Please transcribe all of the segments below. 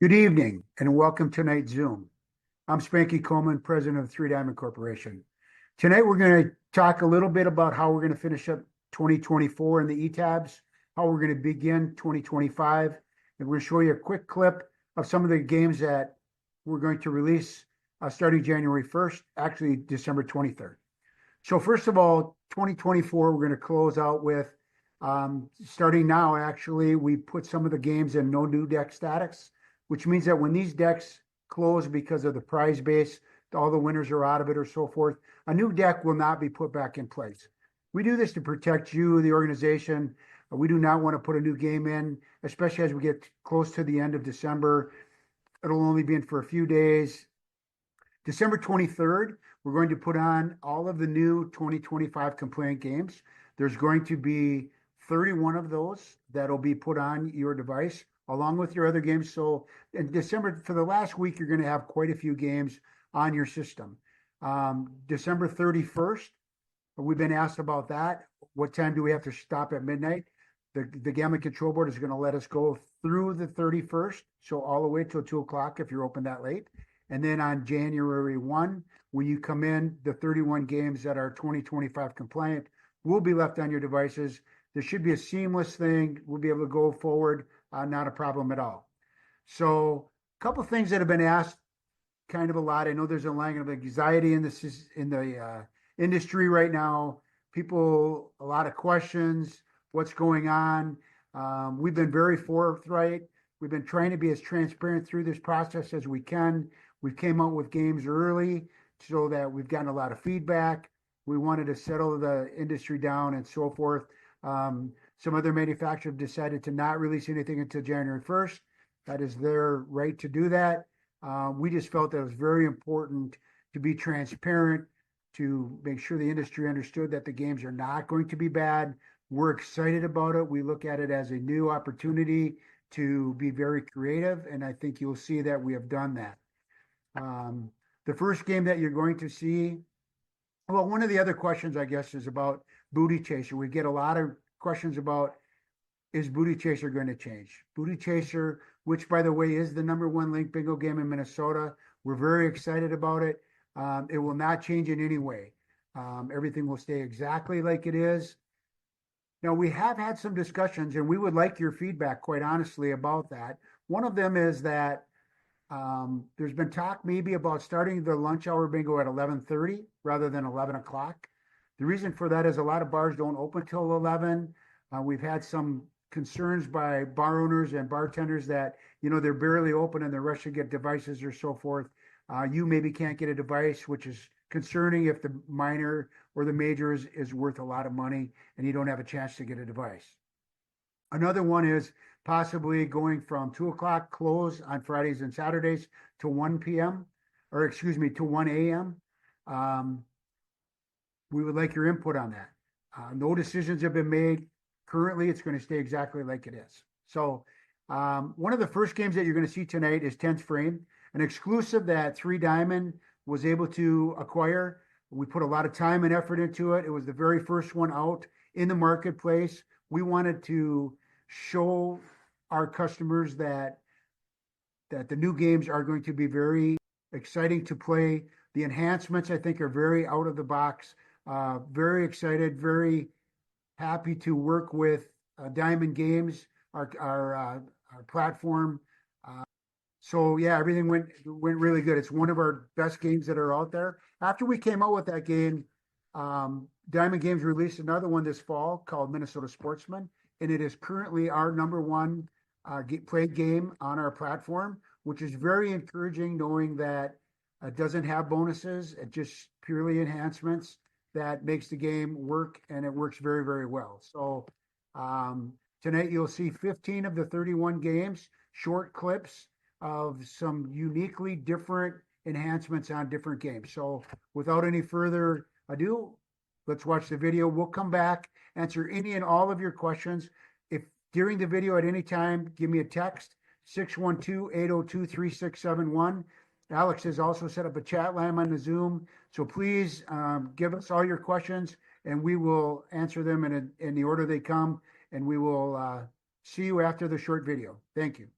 Good evening and welcome to tonight's Zoom. I'm Spanky Coleman, president of Three Diamond Corporation. Tonight we're going to talk a little bit about how we're going to finish up 2024 in the Etabs, how we're going to begin 2025, and we're going to show you a quick clip of some of the games that we're going to release starting January 1st, actually December 23rd. So first of all, 2024, we're going to close out with, starting now, actually, we put some of the games in no new deck status, which means that when these decks close because of the prize base, all the winners are out of it or so forth, a new deck will not be put back in place. We do this to protect you, the organization. We do not want to put a new game in, especially as we get close to the end of December. It'll only be in for a few days. December 23rd, we're going to put on all of the new 2025 compliant games. There's going to be 31 of those that'll be put on your device along with your other games. So in December, for the last week, you're going to have quite a few games on your system. December 31st, we've been asked about that. What time do we have to stop at midnight? The Gambling Control Board is going to let us go through the 31st, so all the way till 2 o'clock if you're open that late. And then on January 1, when you come in, the 31 games that are 2025 compliant will be left on your devices. There should be a seamless thing. We'll be able to go forward, not a problem at all. So a couple of things that have been asked kind of a lot. I know there's a lot of anxiety in the industry right now. People, a lot of questions, what's going on. We've been very forthright. We've been trying to be as transparent through this process as we can. We've came out with games early so that we've gotten a lot of feedback. We wanted to settle the industry down and so forth. Some other manufacturers decided to not release anything until January 1st. That is their right to do that. We just felt that it was very important to be transparent, to make sure the industry understood that the games are not going to be bad. We're excited about it. We look at it as a new opportunity to be very creative, and I think you'll see that we have done that. The first game that you're going to see, well, one of the other questions, I guess, is about Booty Chaser. We get a lot of questions about, is Booty Chaser going to change? Booty Chaser, which, by the way, is the #1 link bingo game in Minnesota. We're very excited about it. It will not change in any way. Everything will stay exactly like it is. Now, we have had some discussions, and we would like your feedback, quite honestly, about that. One of them is that there's been talk maybe about starting the lunch hour bingo at 11:30 rather than 11 o'clock. The reason for that is a lot of bars don't open till 11. We've had some concerns by bar owners and bartenders that, they're barely open and they're rushing to get devices or so forth. You maybe can't get a device, which is concerning if the minor or the major is worth a lot of money and you don't have a chance to get a device. Another one is possibly going from 2 o'clock close on Fridays and Saturdays to 1 p.m. or to 1 a.m. We would like your input on that. No decisions have been made. Currently, it's going to stay exactly like it is. So one of the first games that you're going to see tonight is 10th Frame, an exclusive that Three Diamond was able to acquire. We put a lot of time and effort into it. It was the very first one out in the marketplace. We wanted to show our customers that the new games are going to be very exciting to play. The enhancements, I think, are very out of the box. Very excited, very happy to work with Diamond Games, our platform. So yeah, everything went really good. It's one of our best games that are out there. After we came out with that game, Diamond Games released another one this fall called Minnesota Sportsman, and it is currently our #1 played game on our platform, which is very encouraging, knowing that it doesn't have bonuses, it just purely enhancements that makes the game work, and it works very, very well. So tonight you'll see 15 of the 31 games, short clips of some uniquely different enhancements on different games. So without any further ado, let's watch the video. We'll come back, answer any and all of your questions. If during the video at any time, give me a text, 612-802-3671. Alex has also set up a chat line on the Zoom. So please give us all your questions and we will answer them in the order they come. And we will see you after the short video. Thank you.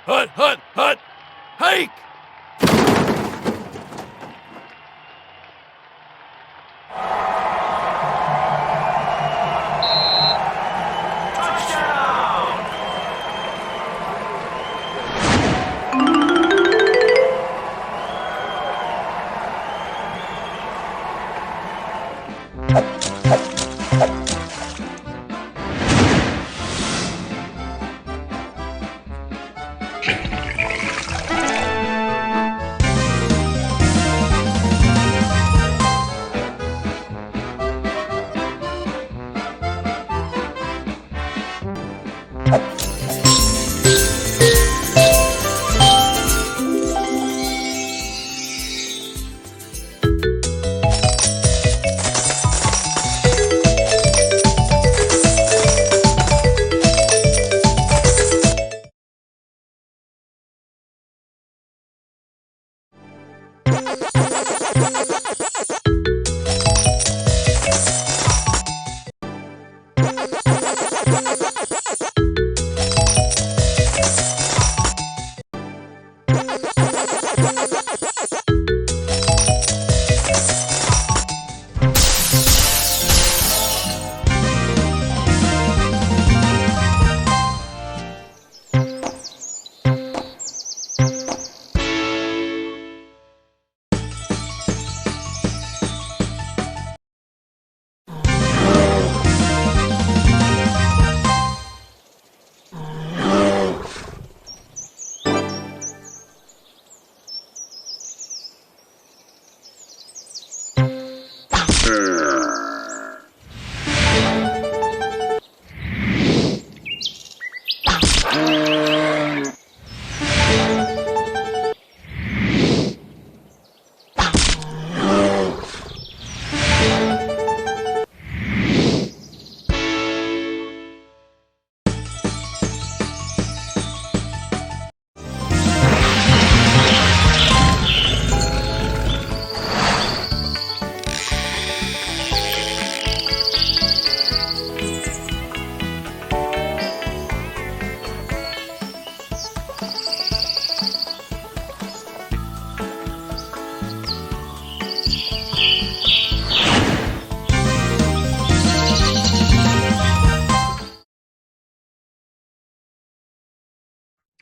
Hut, hut, hut! Hike!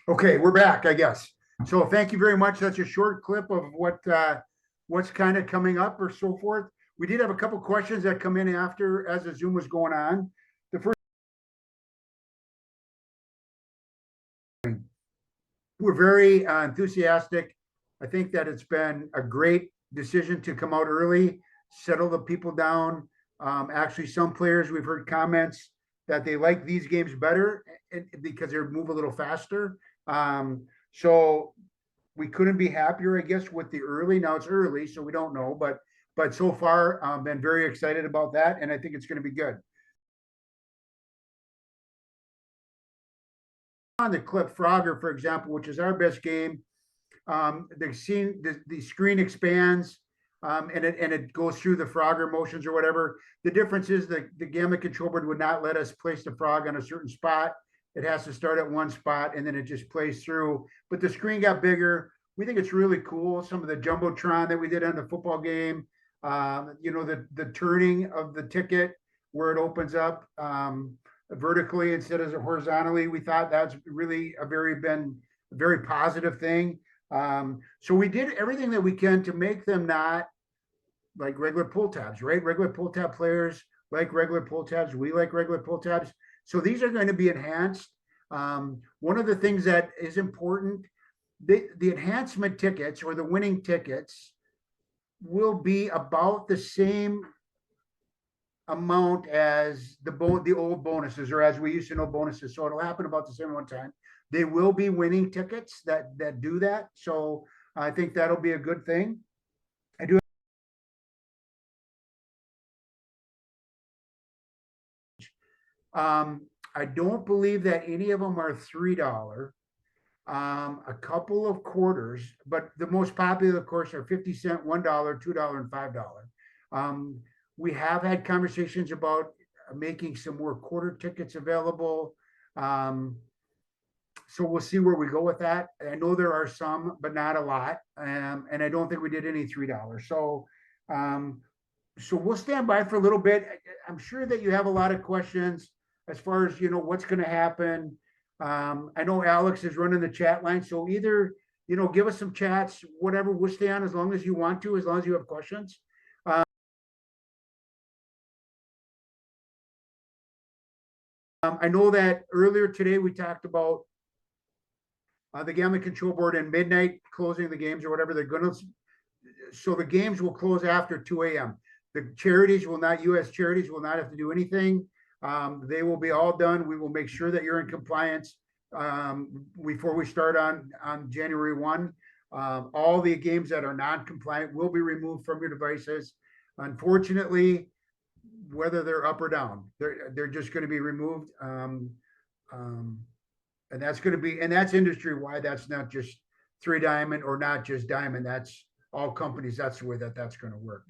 Okay, we're back, I guess. So thank you very much. That's a short clip of what's kind of coming up or so forth. We did have a couple questions that come in after as the Zoom was going on. The first, we're very enthusiastic. I think that it's been a great decision to come out early, settle the people down. Actually, some players we've heard comments that they like these games better because they move a little faster. So we couldn't be happier, I guess, with the early. Now it's early, so we don't know, but so far, been very excited about that, and I think it's going to be good. On the clip Frogger, for example, which is our best game, the screen expands, and it goes through the Frogger motions or whatever. The difference is the Gamma control board would not let us place the frog on a certain spot. It has to start at one spot and then it just plays through. But the screen got bigger. We think it's really cool. Some of the jumbotron that we did on the football game, the turning of the ticket where it opens up vertically instead of horizontally. We thought that's really been a very positive thing. So we did everything that we can to make them not like regular pull tabs, right? Regular pull tab players like regular pull tabs. We like regular pull tabs. So these are going to be enhanced. One of the things that is important, the enhancement tickets or the winning tickets will be about the same amount as the old bonuses, or as we used to know bonuses. So it'll happen about the same one time. They will be winning tickets that do that. So I think that'll be a good thing. I do. I don't believe that any of them are $3. A couple of quarters, but the most popular, of course, are 50 cent, $1, $2, and $5. We have had conversations about making some more quarter tickets available. So we'll see where we go with that. I know there are some, but not a lot. And I don't think we did any $3. So we'll stand by for a little bit. I'm sure that you have a lot of questions as far as, what's going to happen. I know Alex is running the chat line. So either, give us some chats, whatever, we'll stay on as long as you want to, as long as you have questions. I know that earlier today we talked about the gambling control board and midnight closing the games or whatever they're going to. So the games will close after 2 a.m. The charities will not, U.S. charities will not have to do anything. They will be all done. We will make sure that you're in compliance before we start on January 1. All the games that are non-compliant will be removed from your devices. Unfortunately, whether they're up or down, they're just going to be removed. And that's going to be, and that's industry wide. That's not just 3 Diamond or not just Diamond. That's all companies. That's the way that's going to work.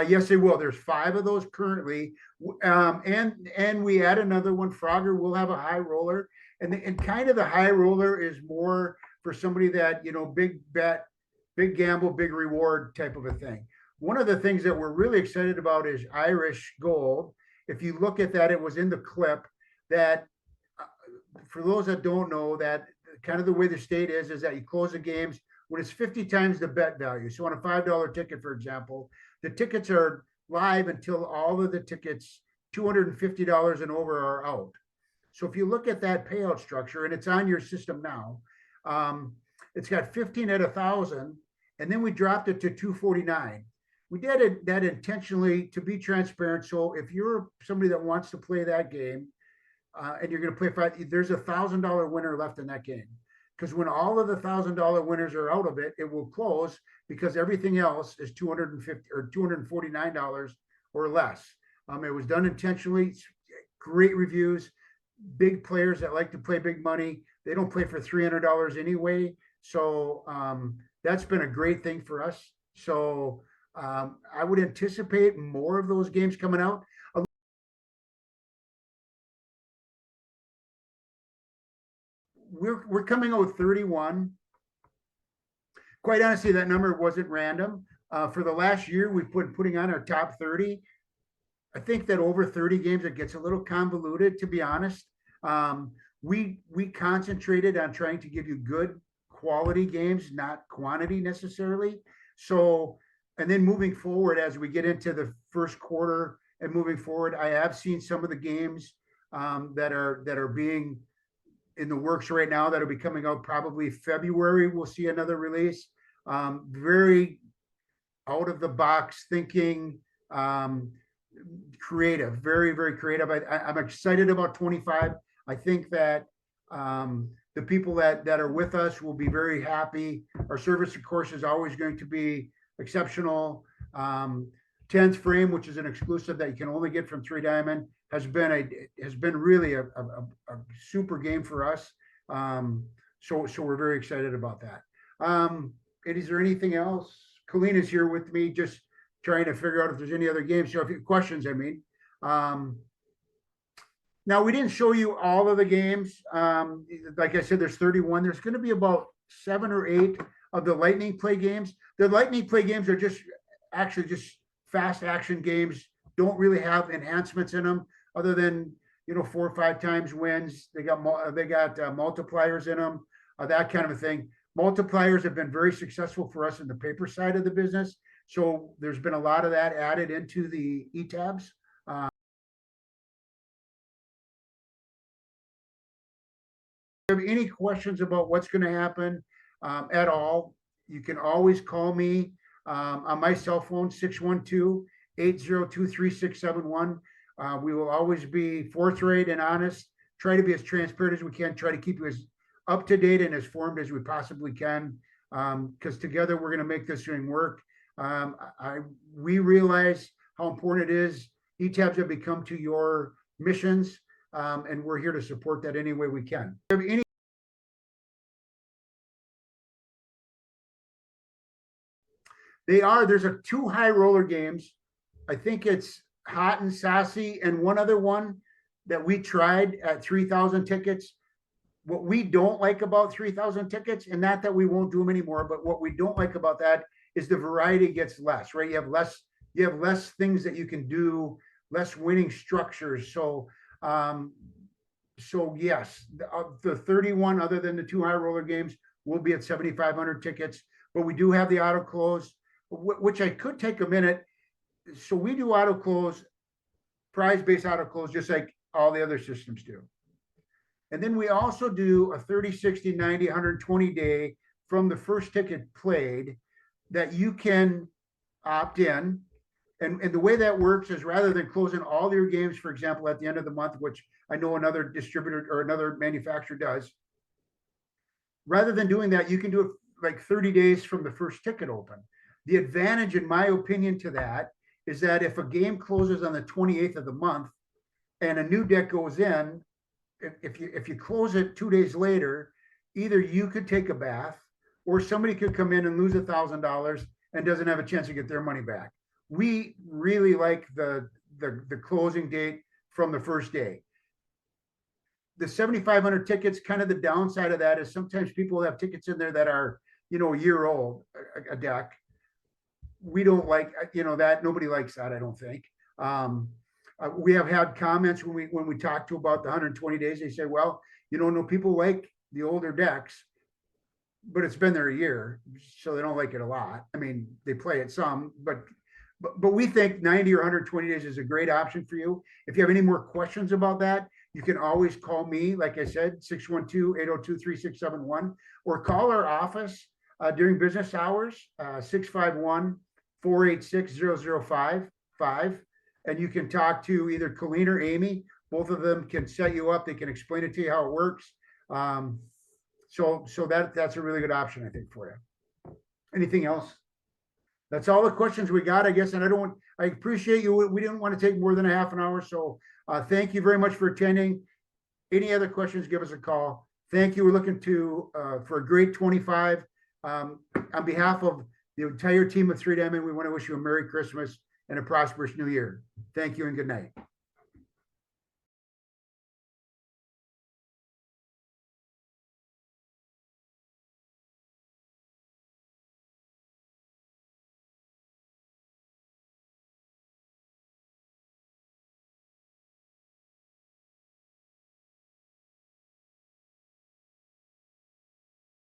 Yes, they will. There's 5 of those currently, and we add another one. Frogger will have a high roller, and kind of the high roller is more for somebody that big bet, big gamble, big reward type of a thing. One of the things that we're really excited about is Irish Gold. If you look at that, it was in the clip that, for those that don't know, that kind of the way the state is that you close the games when it's 50 times the bet value. So on a $5 ticket, for example, the tickets are live until all of the tickets $250 and over are out. So if you look at that payout structure, and it's on your system now, it's got 15 at 1,000, and then we dropped it to 249. We did that intentionally to be transparent. So if you're somebody that wants to play that game, and you're going to play 5, there's a $1,000 winner left in that game. Because when all of the $1,000 winners are out of it, it will close because everything else is $250 or $249 or less. It was done intentionally. Great reviews. Big players that like to play big money. They don't play for $300 anyway. So that's been a great thing for us. So I would anticipate more of those games coming out. We're coming out with 31. Quite honestly, that number wasn't random. For the last year, we've putting on our top 30. I think that over 30 games, it gets a little convoluted, to be honest. We concentrated on trying to give you good quality games, not quantity necessarily. So, and then moving forward, as we get into the first quarter and moving forward, I have seen some of the games that are being in the works right now that'll be coming out probably February. We'll see another release. Very out of the box thinking, creative, very, very creative. I'm excited about 25. I think that the people that are with us will be very happy. Our service, of course, is always going to be exceptional. 10th Frame, which is an exclusive that you can only get from 3 Diamond, has been really a super game for us. So we're very excited about that. Is there anything else? Colleen is here with me, just trying to figure out if there's any other games. So if you have questions, I mean. Now we didn't show you all of the games. Like I said, there's 31. There's going to be about 7 or 8 of the Lightning Play games. The Lightning Play games are actually just fast action games. Don't really have enhancements in them other than 4 or 5 times wins. They got multipliers in them, that kind of a thing. Multipliers have been very successful for us in the paper side of the business. So there's been a lot of that added into the Etabs. If you have any questions about what's going to happen at all, you can always call me on my cell phone, 612-802-3671. We will always be forthright and honest, try to be as transparent as we can, try to keep you as up to date and as formed as we possibly can, because together we're going to make this thing work. We realize how important it is. Etabs have become to your missions, and we're here to support that any way we can. There's 2 high roller games. I think it's hot and sassy, and one other one that we tried at 3,000 tickets. What we don't like about 3,000 tickets, and not that we won't do them anymore, but what we don't like about that is the variety gets less, right? You have less things that you can do, less winning structures. So yes, the 31, other than the 2 high roller games, will be at 7,500 tickets, but we do have the auto close, which I could take a minute. So we do auto close, prize-based auto close, just like all the other systems do. And then we also do a 30, 60, 90, 120 day from the first ticket played that you can opt in. And the way that works is, rather than closing all your games, for example, at the end of the month, which I know another distributor or another manufacturer does, rather than doing that, you can do it like 30 days from the first ticket open. The advantage, in my opinion, to that is that if a game closes on the 28th of the month and a new deck goes in, if you close it 2 days later, either you could take a bath or somebody could come in and lose $1,000 and doesn't have a chance to get their money back. We really like the closing date from the first day. The 7,500 tickets, kind of the downside of that is sometimes people have tickets in there that are, a year old, a deck. We don't like, that. Nobody likes that, I don't think. We have had comments when we talk to about the 120 days. They say, well, no, people like the older decks, but it's been there a year, so they don't like it a lot. I mean, they play it some, but we think 90 or 120 days is a great option for you. If you have any more questions about that, you can always call me, like I said, 612-802-3671, or call our office during business hours, 651-486-0055. And you can talk to either Colleen or Amy. Both of them can set you up. They can explain it to you how it works. So that's a really good option, I think, for you. Anything else? That's all the questions we got, I guess. And I appreciate you. We didn't want to take more than a half an hour. So thank you very much for attending. Any other questions, give us a call. Thank you. We're looking for a great 25. On behalf of the entire team of 3 Diamond, we want to wish you a Merry Christmas and a prosperous New Year. Thank you and good night.